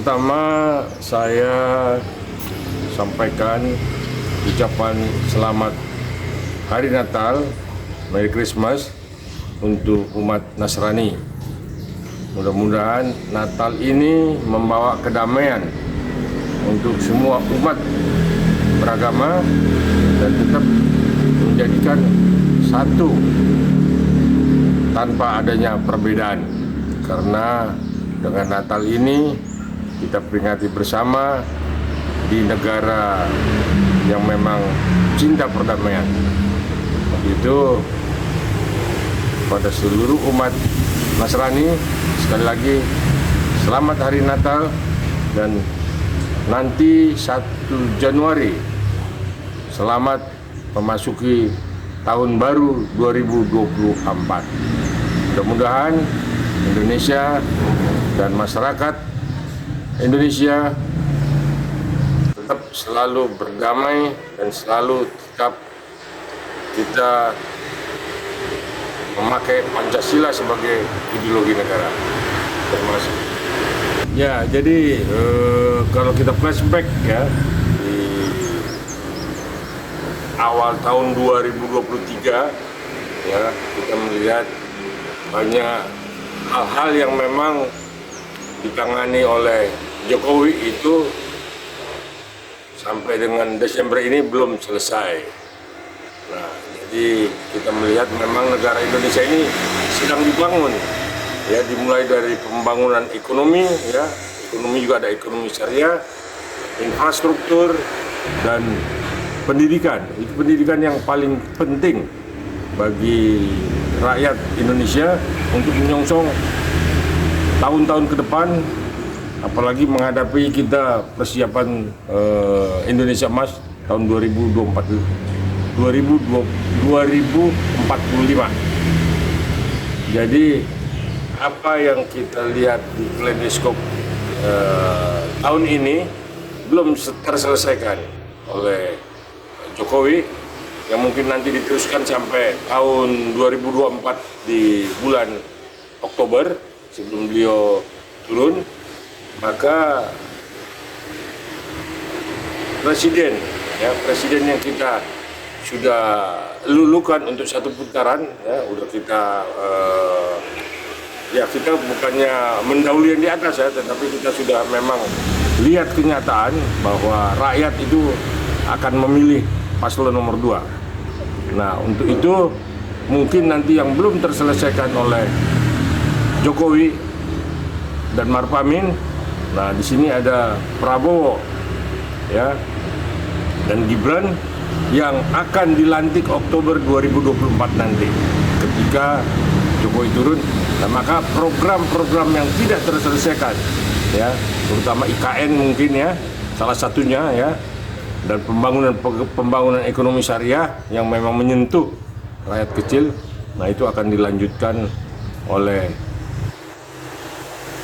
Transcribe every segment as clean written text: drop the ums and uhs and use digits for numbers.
Pertama, saya sampaikan ucapan selamat Hari Natal, Merry Christmas untuk umat Nasrani. Mudah-mudahan Natal ini membawa kedamaian untuk semua umat beragama dan tetap menjadikan satu tanpa adanya perbedaan. Karena dengan Natal ini kita peringati bersama di negara yang memang cinta perdamaian. Itu pada seluruh umat Nasrani, sekali lagi selamat Hari Natal, dan nanti 1 Januari selamat memasuki tahun baru 2024. Mudah-mudahan Indonesia dan masyarakat Indonesia tetap selalu berdamai dan selalu tetap kita memakai Pancasila sebagai ideologi negara. Terima kasih. Ya, jadi kalau kita flashback ya di awal tahun 2023 ya, kita melihat banyak hal-hal yang memang ditangani oleh Jokowi itu sampai dengan Desember ini belum selesai. Nah, jadi kita melihat memang negara Indonesia ini sedang dibangun, ya, dimulai dari pembangunan ekonomi, ya, ekonomi juga ada ekonomi syariah, infrastruktur, dan pendidikan. Itu pendidikan yang paling penting bagi rakyat Indonesia untuk menyongsong tahun-tahun ke depan, apalagi menghadapi kita persiapan Indonesia Emas tahun 2045. Jadi apa yang kita lihat di Kaleidoskop tahun ini belum terselesaikan oleh Jokowi, yang mungkin nanti diteruskan sampai tahun 2024 di bulan Oktober sebelum beliau turun. Maka presiden yang kita sudah lulukan untuk satu putaran, ya, udah kita kita bukannya mendahului yang di atas ya, tetapi kita sudah memang lihat kenyataan bahwa rakyat itu akan memilih paslon nomor 2. Nah, untuk itu mungkin nanti yang belum terselesaikan oleh Jokowi dan Maruf Amin. Nah, di sini ada Prabowo, ya, dan Gibran yang akan dilantik Oktober 2024 nanti ketika Jokowi turun. Nah, maka program-program yang tidak terselesaikan, ya, terutama IKN mungkin ya salah satunya, ya, dan pembangunan ekonomi syariah yang memang menyentuh rakyat kecil, nah itu akan dilanjutkan oleh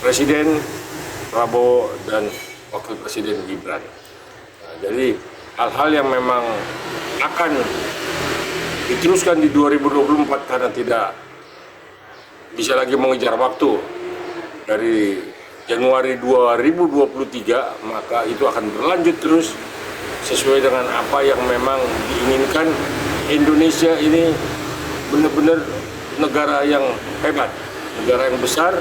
Presiden Prabowo dan Wakil Presiden Gibran. Nah, jadi hal-hal yang memang akan diteruskan di 2024 karena tidak bisa lagi mengejar waktu dari Januari 2023, maka itu akan berlanjut terus sesuai dengan apa yang memang diinginkan. Indonesia ini benar-benar negara yang hebat, negara yang besar,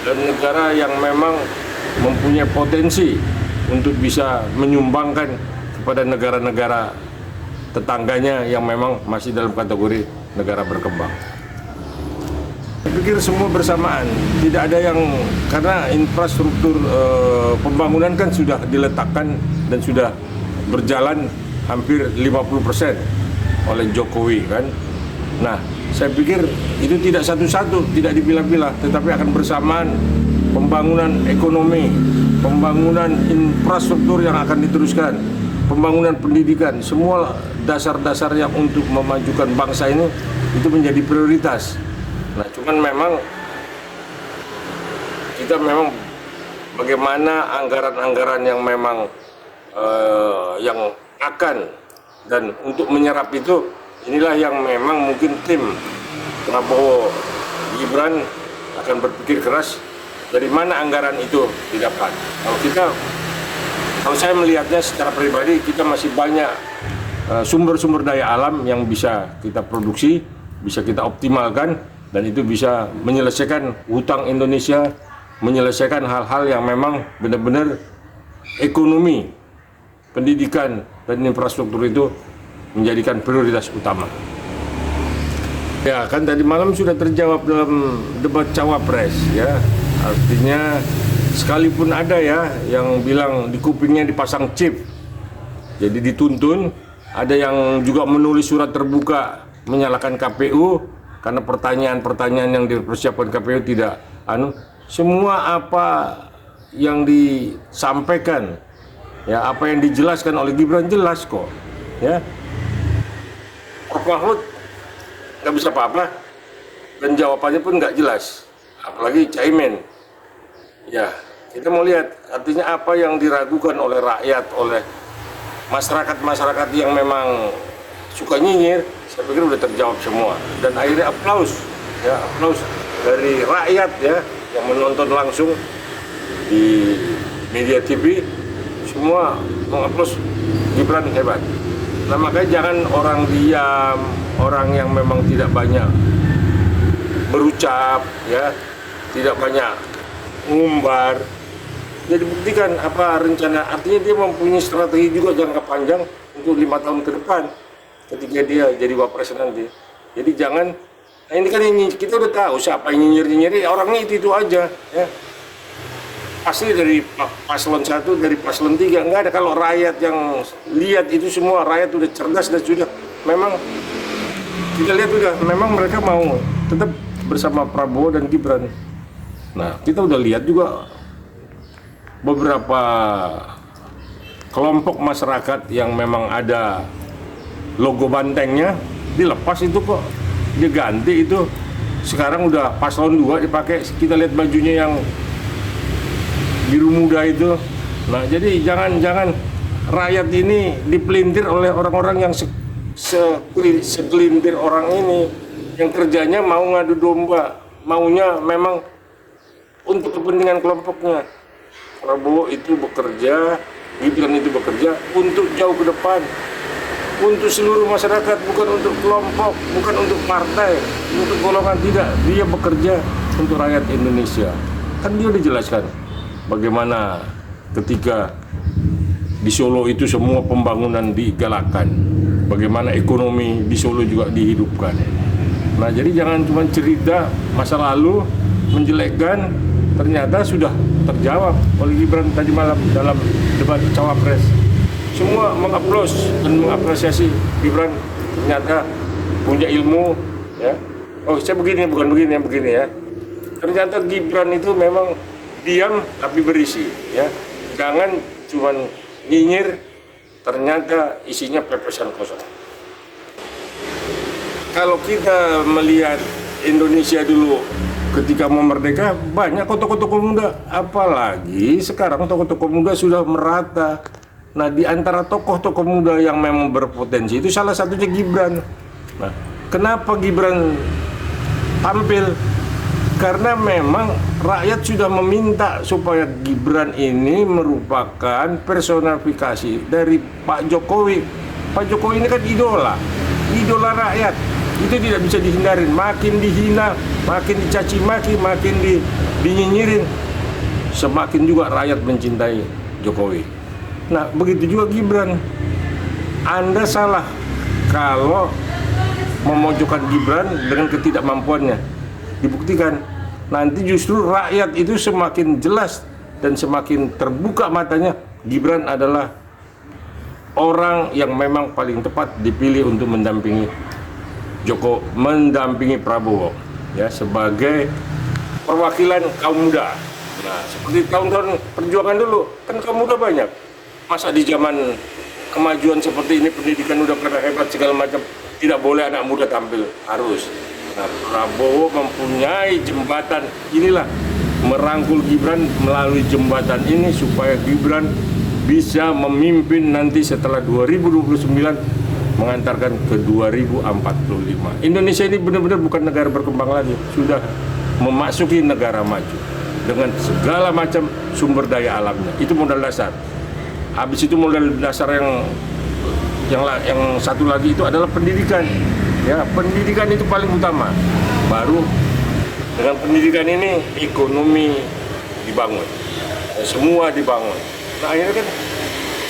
dan negara yang memang mempunyai potensi untuk bisa menyumbangkan kepada negara-negara tetangganya yang memang masih dalam kategori negara berkembang. Saya pikir semua bersamaan, tidak ada yang, karena infrastruktur pembangunan kan sudah diletakkan dan sudah berjalan hampir 50% oleh Jokowi kan. Nah, saya pikir itu tidak satu-satu, tidak dipilah-pilah, tetapi akan bersamaan pembangunan ekonomi, pembangunan infrastruktur yang akan diteruskan, pembangunan pendidikan, semua dasar-dasar yang untuk memajukan bangsa ini itu menjadi prioritas. Nah, cuman memang kita memang bagaimana anggaran-anggaran yang memang yang akan dan untuk menyerap itu, inilah yang memang mungkin tim Prabowo Gibran akan berpikir keras dari mana anggaran itu didapat. Kalau saya melihatnya secara pribadi, kita masih banyak sumber-sumber daya alam yang bisa kita produksi, bisa kita optimalkan, dan itu bisa menyelesaikan hutang Indonesia, menyelesaikan hal-hal yang memang benar-benar ekonomi, pendidikan, dan infrastruktur itu menjadikan prioritas utama. Ya, kan tadi malam sudah terjawab dalam debat cawapres, ya. Artinya sekalipun ada ya yang bilang di kupingnya dipasang chip, jadi dituntun, ada yang juga menulis surat terbuka menyalahkan KPU karena pertanyaan-pertanyaan yang dipersiapkan KPU tidak semua apa yang disampaikan, ya, apa yang dijelaskan oleh Gibran jelas kok, ya. Prof Mahfud nggak bisa apa-apa dan jawabannya pun nggak jelas, apalagi Caimin. Ya, kita mau lihat artinya apa yang diragukan oleh rakyat, oleh masyarakat yang memang suka nyinyir. Saya pikir udah terjawab semua, dan akhirnya aplaus dari rakyat, ya, yang menonton langsung di media TV, semua mengaplaus Gibran hebat. Nah, makanya jangan orang diam, orang yang memang tidak banyak berucap, ya, tidak banyak ngumbar. Jadi buktikan apa rencana, artinya dia mempunyai strategi juga jangka panjang untuk 5 tahun ke depan ketika dia jadi wapres nanti. Jadi jangan, nah ini kan kita udah tahu siapa yang nyinyir orangnya itu aja, ya. Pasti dari paslon 1, dari paslon 3 nggak ada. Kalau rakyat yang lihat itu semua, rakyat udah cerdas dan sudah memang kita lihat udah memang mereka mau tetap bersama Prabowo dan Gibran. Nah, kita udah lihat juga beberapa kelompok masyarakat yang memang ada logo bantengnya dilepas itu kok, diganti itu. Sekarang udah paslon 2 dipakai, kita lihat bajunya yang biru muda itu. Nah, jadi jangan rakyat ini dipelintir oleh orang-orang yang segelintir orang ini yang kerjanya mau ngadu domba, maunya memang untuk kepentingan kelompoknya. Prabowo itu bekerja, Gibran itu bekerja untuk jauh ke depan, untuk seluruh masyarakat, bukan untuk kelompok, bukan untuk partai, untuk golongan, tidak. Dia bekerja untuk rakyat Indonesia. Kan dia dijelaskan bagaimana ketika di Solo itu semua pembangunan digalakkan, bagaimana ekonomi di Solo juga dihidupkan. Nah, jadi jangan cuma cerita masa lalu, menjelekkan, ternyata sudah terjawab oleh Gibran tadi malam dalam debat cawapres. Semua mengaplaus dan mengapresiasi Gibran, ternyata punya ilmu, ya. Oh, saya begini, bukan begini, yang begini, ya. Ternyata Gibran itu memang diam tapi berisi, ya. Jangan cuma nyinyir, ternyata isinya pepesan kosong. Kalau kita melihat Indonesia dulu ketika mau merdeka, banyak tokoh-tokoh muda, apalagi sekarang tokoh-tokoh muda sudah merata. Nah, di antara tokoh-tokoh muda yang memang berpotensi itu salah satunya Gibran. Nah, kenapa Gibran tampil? Karena memang rakyat sudah meminta supaya Gibran ini merupakan personifikasi dari Pak Jokowi. Pak Jokowi ini kan idola rakyat. Itu tidak bisa dihindarin. Makin dihina, makin dicaci maki, makin dinyinyirin, semakin juga rakyat mencintai Jokowi. Nah, begitu juga Gibran. Anda salah kalau memojokkan Gibran dengan ketidakmampuannya. Dibuktikan nanti justru rakyat itu semakin jelas dan semakin terbuka matanya. Gibran adalah orang yang memang paling tepat dipilih untuk mendampingi Prabowo, ya, sebagai perwakilan kaum muda. Nah, seperti tahun-tahun perjuangan dulu, kan kaum muda banyak. Masa di zaman kemajuan seperti ini, pendidikan udah pada hebat segala macam, tidak boleh anak muda tampil? Harus. Nah, Prabowo mempunyai jembatan inilah, merangkul Gibran melalui jembatan ini supaya Gibran bisa memimpin nanti setelah 2029 mengantarkan ke 2045. Indonesia ini benar-benar bukan negara berkembang lagi, sudah memasuki negara maju. dengan segala macam sumber daya alamnya. Itu modal dasar. Habis itu modal dasar yang satu lagi itu adalah pendidikan. Ya, pendidikan itu paling utama. Baru dengan pendidikan ini ekonomi dibangun, semua dibangun. Nah akhirnya kan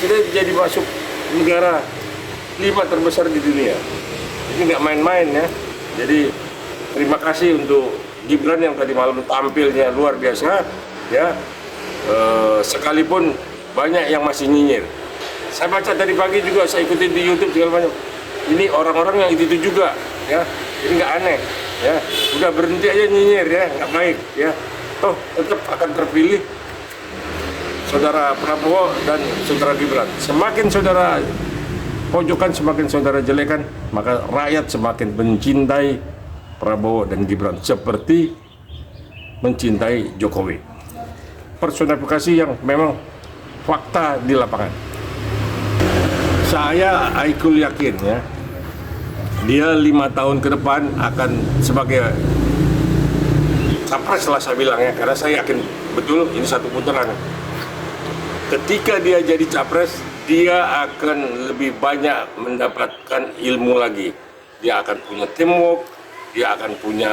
kita jadi masuk negara 5 terbesar di dunia. Ini nggak main-main ya. Jadi terima kasih untuk Gibran yang tadi malam tampilnya luar biasa ya. Sekalipun banyak yang masih nyinyir. Saya baca tadi pagi juga, saya ikutin di YouTube segala macam. Ini orang-orang yang itu juga ya. Ini nggak aneh ya. Udah berhenti aja nyinyir ya, nggak baik ya. Toh tetap akan terpilih saudara Prabowo dan saudara Gibran. Semakin saudara pojokan, semakin saudara jelekan, maka rakyat semakin mencintai Prabowo dan Gibran seperti mencintai Jokowi. Personifikasi yang memang fakta di lapangan. Saya Aikul yakin ya, dia 5 tahun ke depan akan sebagai capres lah saya bilang ya, karena saya yakin betul ini satu putaran. Ketika dia jadi capres, dia akan lebih banyak mendapatkan ilmu lagi. Dia akan punya teamwork, dia akan punya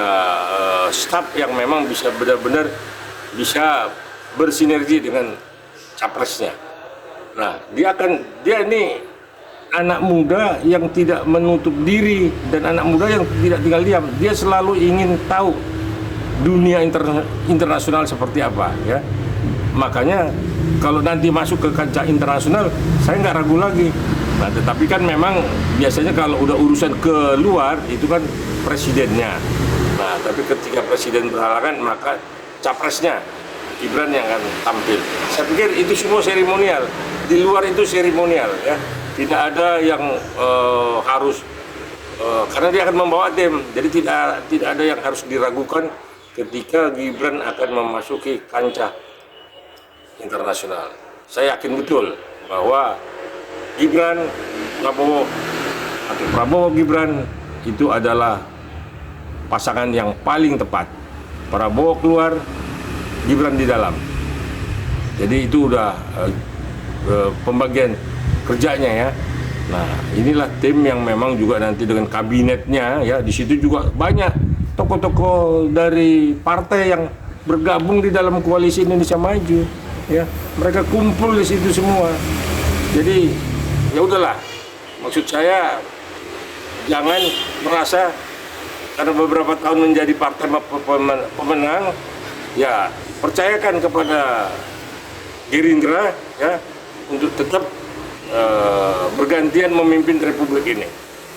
staff yang memang bisa benar-benar bisa bersinergi dengan capresnya. Nah, dia ini anak muda yang tidak menutup diri dan anak muda yang tidak tinggal diam. Dia selalu ingin tahu dunia internasional seperti apa ya. Makanya kalau nanti masuk ke kancah internasional, saya nggak ragu lagi. Nah, tetapi kan memang biasanya kalau udah urusan ke luar itu kan presidennya. Nah, tapi ketika presiden berhalangan, maka capresnya Gibran yang akan tampil. Saya pikir itu semua seremonial. Di luar itu seremonial ya. Tidak ada yang harus karena dia akan membawa tim. Jadi tidak ada yang harus diragukan ketika Gibran akan memasuki kancah internasional. Saya yakin betul bahwa Gibran, Prabowo atau Prabowo Gibran itu adalah pasangan yang paling tepat. Prabowo keluar, Gibran di dalam. Jadi itu udah pembagian kerjanya ya. Nah, inilah tim yang memang juga nanti dengan kabinetnya ya, di situ juga banyak tokoh-tokoh dari partai yang bergabung di dalam koalisi Indonesia Maju. Ya, mereka kumpul di situ semua. Jadi ya udahlah. Maksud saya jangan merasa karena beberapa tahun menjadi partai pemenang, ya percayakan kepada Gerindra ya untuk tetap bergantian memimpin Republik ini.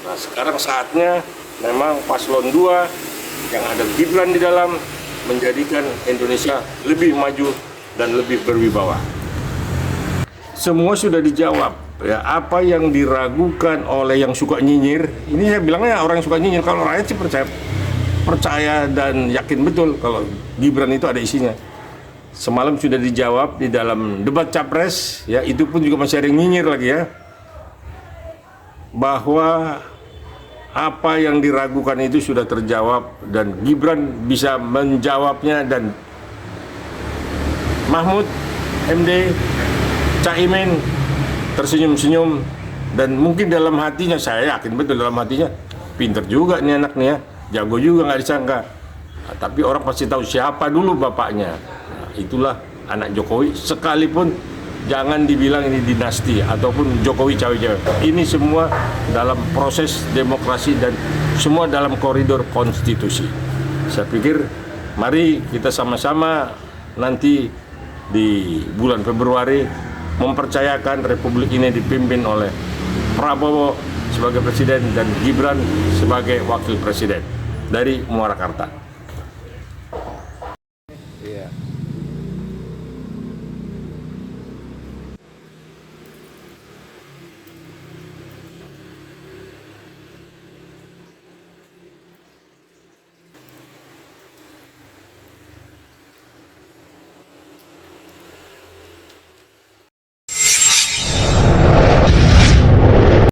Nah, sekarang saatnya memang paslon 2 yang ada Gibran di dalam menjadikan Indonesia lebih maju dan lebih berwibawa. Semua sudah dijawab ya, apa yang diragukan oleh yang suka nyinyir. Ini saya bilangnya orang yang suka nyinyir. Kalau rakyat sih percaya dan yakin betul kalau Gibran itu ada isinya. Semalam sudah dijawab di dalam debat capres ya, itu pun juga masih ada yang nyinyir lagi ya, bahwa apa yang diragukan itu sudah terjawab dan Gibran bisa menjawabnya. Dan Mahfud MD, Caimin tersenyum-senyum dan mungkin dalam hatinya, saya yakin betul dalam hatinya, pinter juga nih anak nih ya, jago juga nggak disangka. Nah, tapi orang pasti tahu siapa dulu bapaknya. Nah, itulah anak Jokowi, sekalipun jangan dibilang ini dinasti ataupun Jokowi cawe-cawe. Ini semua dalam proses demokrasi dan semua dalam koridor konstitusi. Saya pikir mari kita sama-sama nanti di bulan Februari mempercayakan Republik ini dipimpin oleh Prabowo sebagai presiden dan Gibran sebagai wakil presiden dari Muara Karta.